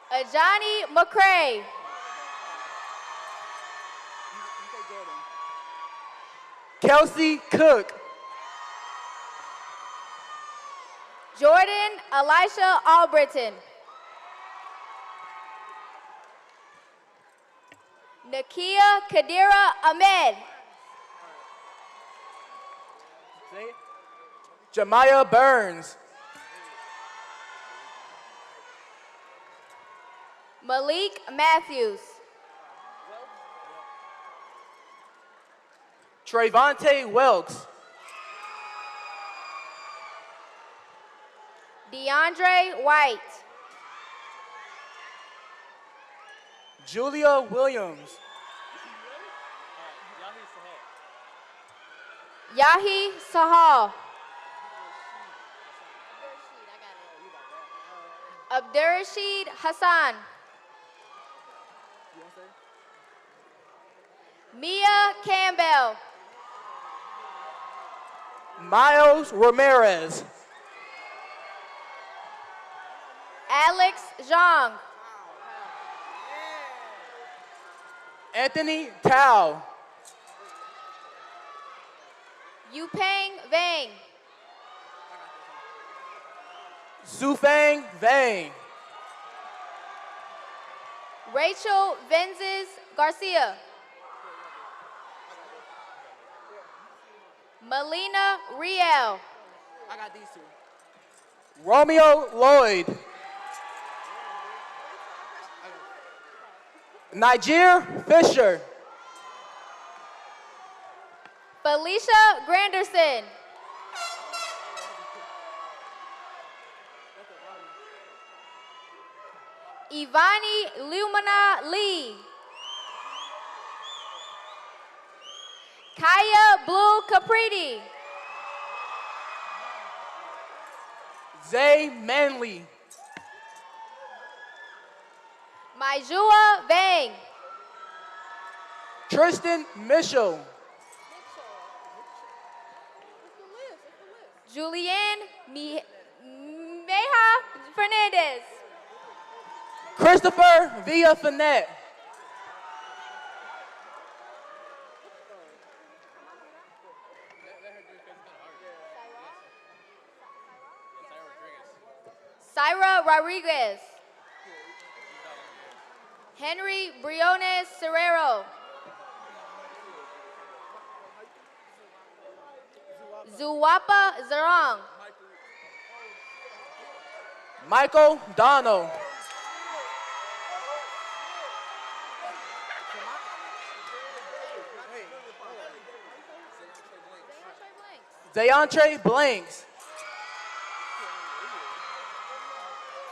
Ajani McCray. Kelsey Cook. Jordan Elisha Albritton. Nakia Kadira Ahmed. Jemiah Burns. Malik Matthews. Trayvonte Welks. DeAndre White. Julia Williams. Yahi Sahal. Abdurrashid Hassan. Mia Campbell. Miles Ramirez. Alex Zhang. Anthony Tao. Yupeng Vang. Sufang Vang. Rachel Venzes Garcia. Melina Riel. I got these two. Romeo Lloyd. Niger Fisher. Felicia Granderson. Ivani Lumina Lee. Kaya Blue Capriti. Zay Manley. Maijua Vang. Tristan Mitchell. Julianne Meja Fernandez. Christopher Villafanet. Syra Rodriguez. Henry Briones Serrero. Zuwapa Zarong. Michael Dono. DeAndre Blanks.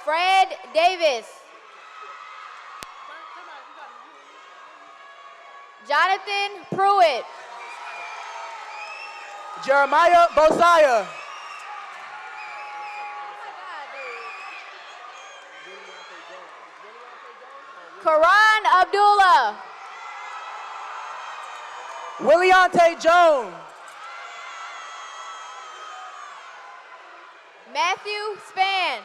Fred Davis. Jonathan Pruitt. Jeremiah Bosiah. Karan Abdullah. Williante Jones. Matthew Span.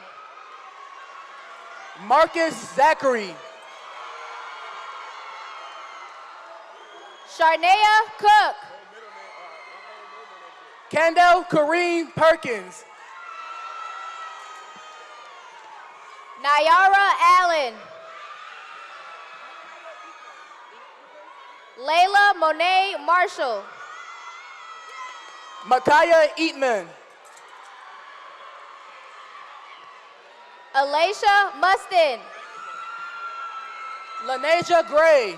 Marcus Zachary. Sharnea Cook. Kendall Kareem Perkins. Nayara Allen. Layla Monet Marshall. Micaiah Eatman. Alacia Mustin. Lanesia Gray.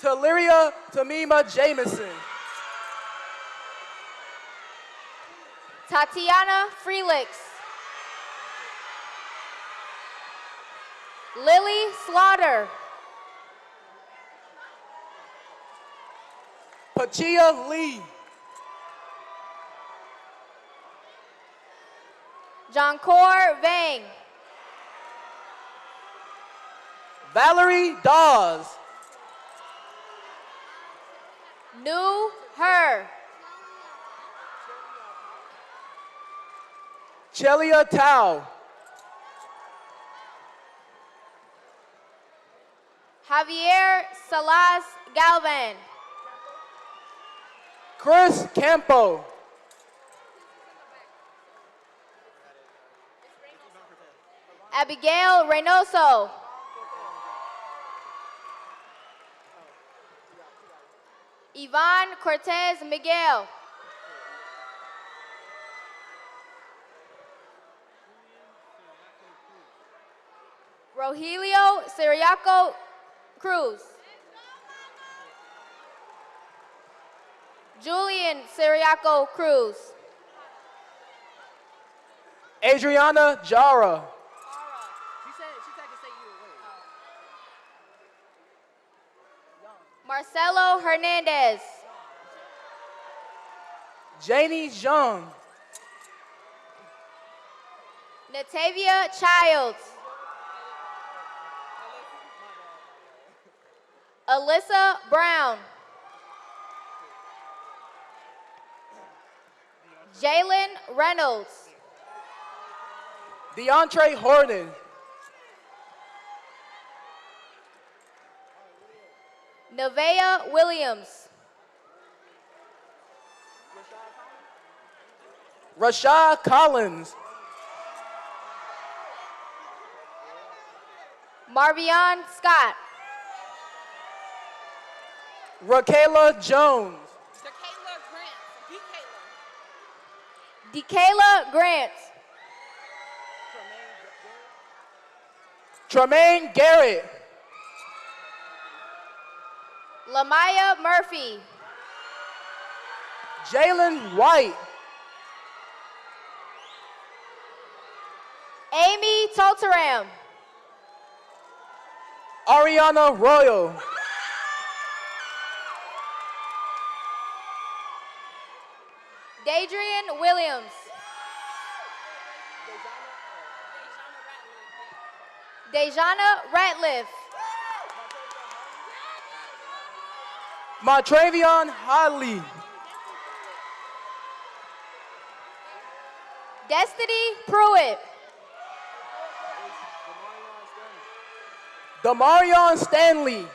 Taliria Tamima Jamison. Tatiana Freelix. Lily Slaughter. Pachia Lee. Joncor Vang. Valerie Dawes. New Her. Chelia Tao. Javier Salas Galvan. Chris Campo. Abigail Reynoso. Yvonne Cortez Miguel. Rogelio Siriaco Cruz. Julian Siriaco Cruz. Adriana Jara. Marcelo Hernandez. Janie Jung. Natavia Childs. Alyssa Brown. Jalen Reynolds. DeAndre Horton. Nevaeh Williams. Rashad Collins. Marvion Scott. Rakayla Jones. DeKayla Grant. Tremaine Garrett. Lamaya Murphy. Jalen White. Amy Tolteram. Ariana Royal. Dadrian Williams. Dejana Ratliff. Matravion Holly. Destiny Pruitt. Damarion Stanley.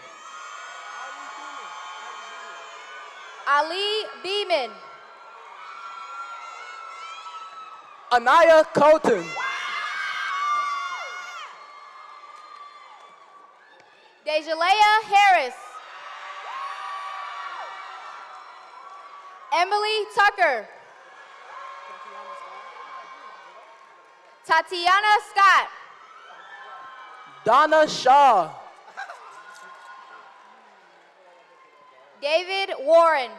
Ali Beeman. Anaya Colton. Dejalea Harris. Emily Tucker. Tatiana Scott. Donna Shaw. David Warren.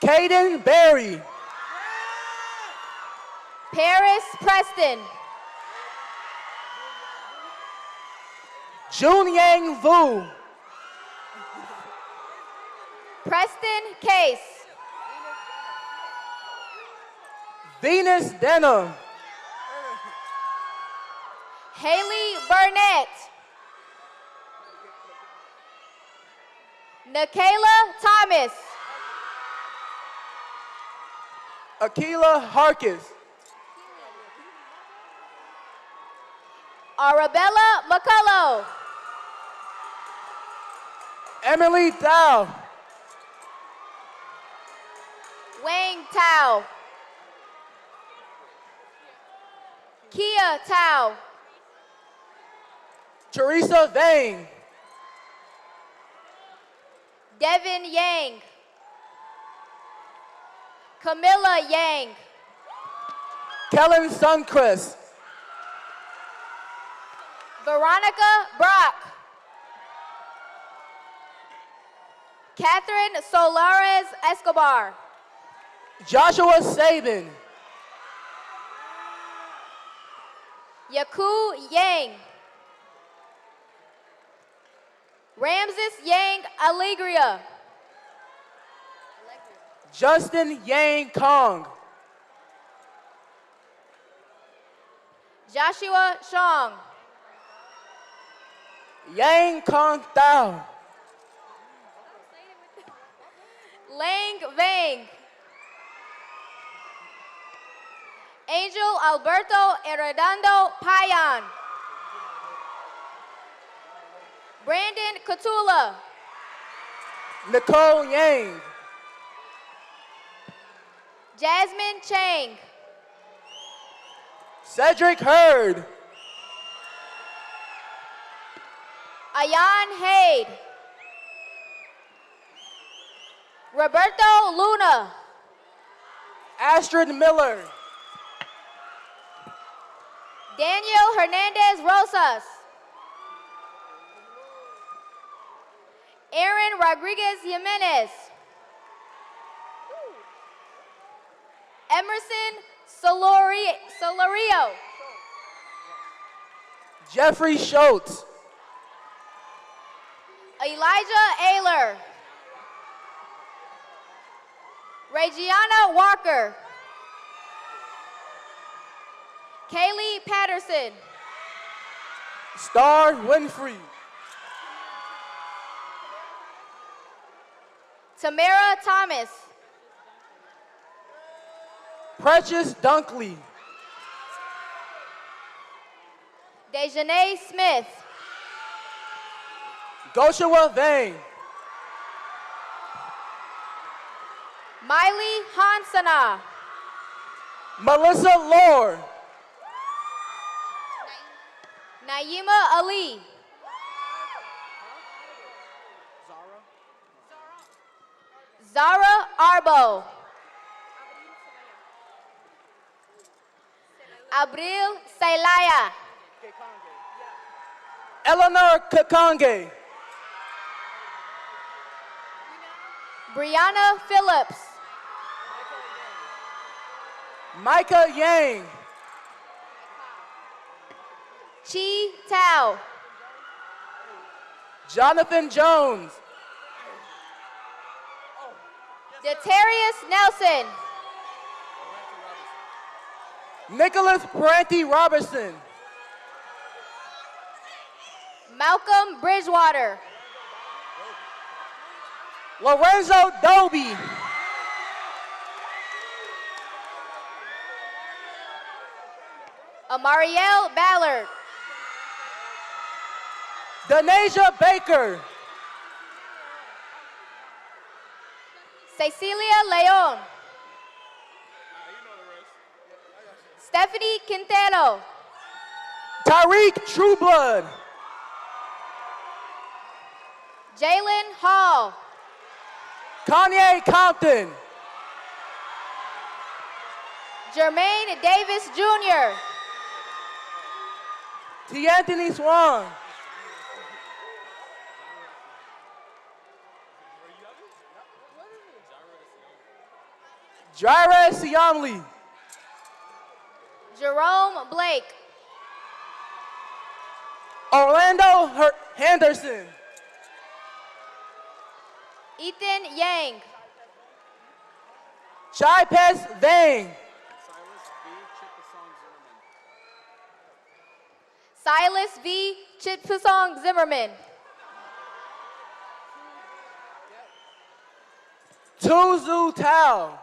Caden Berry. Paris Preston. Junyang Vu. Preston Case. Venus Denham. Haley Burnett. Nikayla Thomas. Akila Harkis. Arabella McCullough. Emily Thao. Wang Tao. Kia Tao. Teresa Vang. Devin Yang. Camilla Yang. Kellen Sunquist. Veronica Brock. Catherine Solares Escobar. Joshua Sabin. Yaku Yang. Ramses Yang Alegria. Justin Yang Kong. Joshua Shong. Yang Kong Thao. Lang Vang. Angel Alberto Heredando Payan. Brandon Catula. Nicole Yang. Jasmine Chang. Cedric Hurd. Ayan Haid. Roberto Luna. Astrid Miller. Daniel Hernandez Rosas. Aaron Rodriguez Jimenez. Emerson Solorio. Jeffrey Schultz. Elijah Ayler. Regiana Walker. Kaylee Patterson. Star Winfrey. Tamara Thomas. Precious Dunkley. Dejanay Smith. Goshua Vang. Miley Hansana. Melissa Lore. Naima Ali. Zara Arbo. Abril Sailaya. Eleanor Kakonge. Brianna Phillips. Micah Yang. Chi Tao. Jonathan Jones. Detarius Nelson. Nicholas Pranty Robertson. Malcolm Bridgewater. Lorenzo Doby. Amarielle Ballard. Denasia Baker. Cecilia Leon. Stephanie Quintero. Tyreek Trueblood. Jalen Hall. Kanye Compton. Jermaine Davis Jr. T. Anthony Swan. Jaira Siamli. Jerome Blake. Orlando Henderson. Ethan Yang. Chai Pes Vang. Silas V. Chitpusong Zimmerman. Tuzu Tao.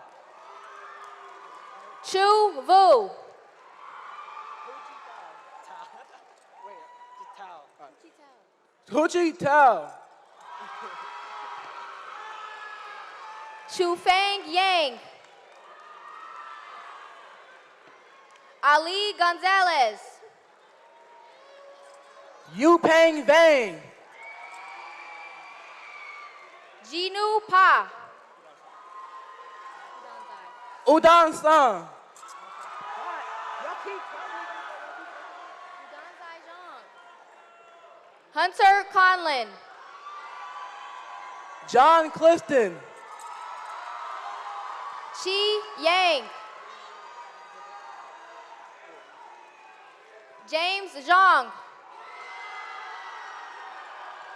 Chu Vu. Hoochie Tao. Chufeng Yang. Ali Gonzalez. Yupeng Vang. Jinu Pa. Udon San. Hunter Conlon. John Clifton. Chi Yang. James Zhang.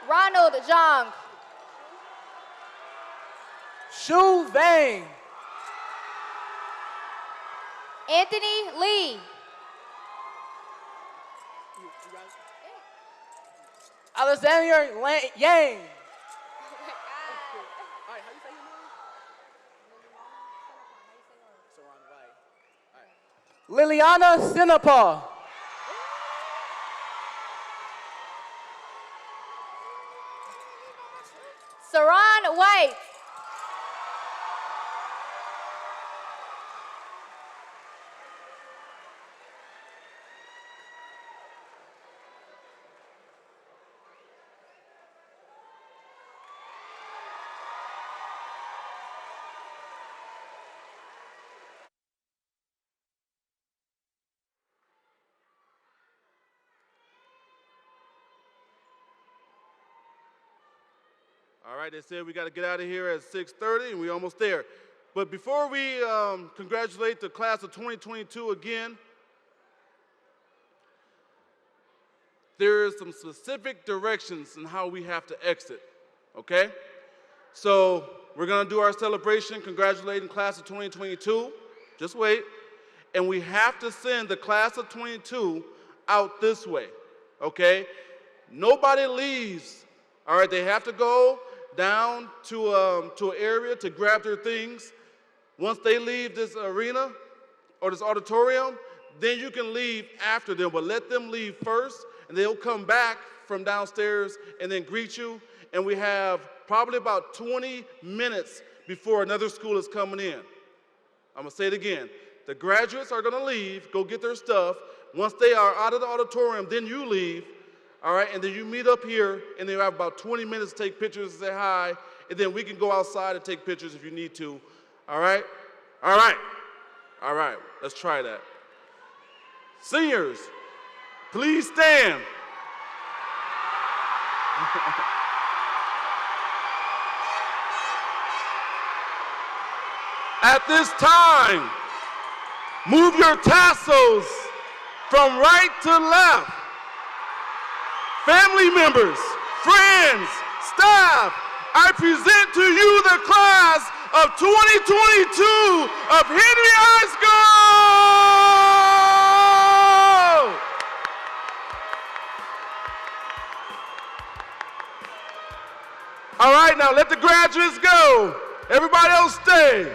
Ronald Zhang. Shu Vang. Anthony Lee. Alexander Yang. Liliana Sinapa. Saran White. All right, they said we got to get out of here at 6:30, and we're almost there. But before we congratulate the class of 2022 again, there is some specific directions in how we have to exit, okay? So we're going to do our celebration congratulating class of 2022. Just wait. And we have to send the class of 22 out this way, okay? Nobody leaves, all right? They have to go down to an area to grab their things. Once they leave this arena or this auditorium, then you can leave after them, but let them leave first, and they'll come back from downstairs and then greet you. And we have probably about 20 minutes before another school is coming in. I'm gonna say it again. The graduates are gonna leave, go get their stuff. Once they are out of the auditorium, then you leave. All right, and then you meet up here, and then you have about 20 minutes to take pictures and say hi, and then we can go outside and take pictures if you need to. All right? All right. All right, let's try that. Seniors, please stand. At this time, move your tassels from right to left. Family members, friends, staff, I present to you the class of 2022 of Henry High School! All right, now let the graduates go. Everybody else stay.